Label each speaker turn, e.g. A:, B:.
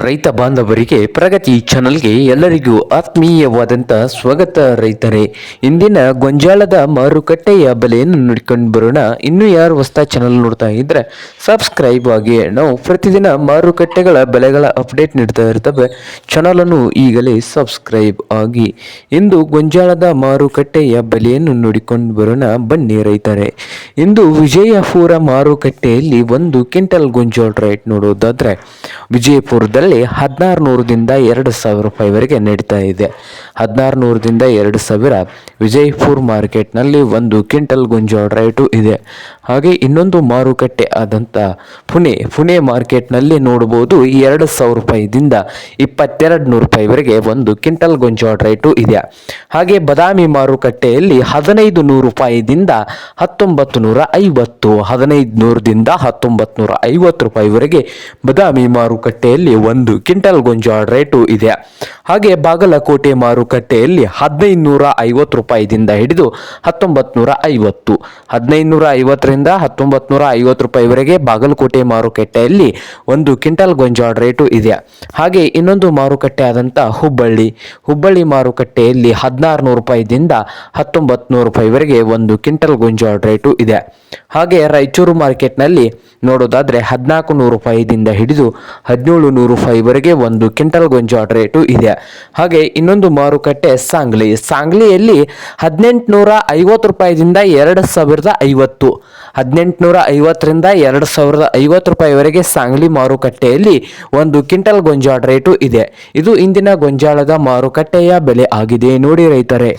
A: ರೈತ ಬಾಂಧವರಿಗೆ ಪ್ರಗತಿ ಚಾನಲ್ಗೆ ಎಲ್ಲರಿಗೂ ಆತ್ಮೀಯವಾದಂಥ ಸ್ವಾಗತ. ರೈತರೇ, ಇಂದಿನ ಗೊಂಜಾಳದ ಮಾರುಕಟ್ಟೆಯ ಬೆಲೆಯನ್ನು ನೋಡಿಕೊಂಡು ಬರೋಣ. ಇನ್ನೂ ಯಾರು ಹೊಸ ಚಾನಲ್ ನೋಡ್ತಾ ಇದ್ರೆ ಸಬ್ಸ್ಕ್ರೈಬ್ ಆಗಿ. ನಾವು ಪ್ರತಿದಿನ ಮಾರುಕಟ್ಟೆಗಳ ಬೆಲೆಗಳ ಅಪ್ಡೇಟ್ ನೀಡ್ತಾ ಇರ್ತವೆ. ಚಾನಲನ್ನು ಈಗಲೇ ಸಬ್ಸ್ಕ್ರೈಬ್ ಆಗಿ. ಇಂದು ಗೊಂಜಾಳದ ಮಾರುಕಟ್ಟೆಯ ಬೆಲೆಯನ್ನು ನೋಡಿಕೊಂಡು ಬರೋಣ ಬನ್ನಿ ರೈತರೇ. ಇಂದು ವಿಜಯಪುರ ಮಾರುಕಟ್ಟೆಯಲ್ಲಿ ಒಂದು ಕ್ವಿಂಟಲ್ ಗೊಂಜಾಳ ರೇಟ್ ನೋಡೋದಾದ್ರೆ ವಿಜಯಪುರದಲ್ಲಿ 1600ದಿಂದ 2000 ರೂಪಾಯಿವರೆಗೆ ನಡೀತಾ ಇದೆ. 1600ದಿಂದ 2000 ವಿಜಯಪುರ ಮಾರ್ಕೆಟ್ನಲ್ಲಿ ಒಂದು ಕ್ವಿಂಟಲ್ ಗೊಂಜಾಳ ರೇಟು ಇದೆ. ಹಾಗೆ ಇನ್ನೊಂದು ಮಾರುಕಟ್ಟೆ ಆದಂಥ ಪುಣೆ ಮಾರ್ಕೆಟ್ನಲ್ಲಿ ನೋಡಬಹುದು 2000 ರೂಪಾಯಿದಿಂದ 2200 ರೂಪಾಯಿವರೆಗೆ ಒಂದು ಕ್ವಿಂಟಲ್ ಗೊಂಜಾಳ ರೇಟು ಇದೆ. ಹಾಗೆ ಬದಾಮಿ ಮಾರುಕಟ್ಟೆಯಲ್ಲಿ 1500 ರೂಪಾಯಿದಿಂದ 1950, 1500ದಿಂದ 1950 ರೂಪಾಯಿವರೆಗೆ ಬದಾಮಿ ಮಾರುಕಟ್ಟೆಯಲ್ಲಿ ಒಂದು ಕ್ವಿಂಟಲ್ ಗೊಂಜಾಳ ರೇಟು ಇದೆ. ಹಾಗೆ ಬಾಗಲಕೋಟೆ ಮಾರುಕಟ್ಟೆಯಲ್ಲಿ 1550 ರೂಪಾಯಿದಿಂದ ಹಿಡಿದು 1950, 1550ರಿಂದ 1950 ರೂಪಾಯಿವರೆಗೆ ಬಾಗಲಕೋಟೆ ಮಾರುಕಟ್ಟೆಯಲ್ಲಿ ಒಂದು ಕ್ವಿಂಟಲ್ ಗೊಂಜಾಳ ರೇಟು ಇದೆ. ಹಾಗೆ ಇನ್ನೊಂದು ಮಾರುಕಟ್ಟೆ ಆದಂಥ ಹುಬ್ಬಳ್ಳಿ ಮಾರುಕಟ್ಟೆಯಲ್ಲಿ 1600 ರೂಪಾಯಿದಿಂದ 1900 ರೂಪಾಯಿವರೆಗೆ ಒಂದು ಕ್ವಿಂಟಲ್ ಗೊಂಜಾಳ ರೇಟು ಇದೆ. ಹಾಗೆ ರಾಯಚೂರು ಮಾರ್ಕೆಟ್ನಲ್ಲಿ ನೋಡೋದಾದ್ರೆ 1400 ರೂಪಾಯಿದಿಂದ ಹಿಡಿದು 1700 ರೂಪಾಯಿವರೆಗೆ ಒಂದು ಕ್ವಿಂಟಲ್ ಗೊಂಜಾಳ ರೇಟು ಇದೆ. ಹಾಗೆ ಇನ್ನೊಂದು ಮಾರುಕಟ್ಟೆ ಸಾಂಗ್ಲಿಯಲ್ಲಿ 1850 ರೂಪಾಯಿದಿಂದ 2050, 1850ರಿಂದ 2050 ರೂಪಾಯಿವರೆಗೆ ಸಾಂಗ್ಲಿ ಮಾರುಕಟ್ಟೆಯಲ್ಲಿ ಒಂದು ಕ್ವಿಂಟಲ್ ಗೊಂಜಾಳ ರೇಟು ಇದೆ. ಇದು ಇಂದಿನ ಗೊಂಜಾಳದ ಮಾರುಕಟ್ಟೆಯ ಬೆಲೆ ಆಗಿದೆ ನೋಡಿ ರೈತರೇ.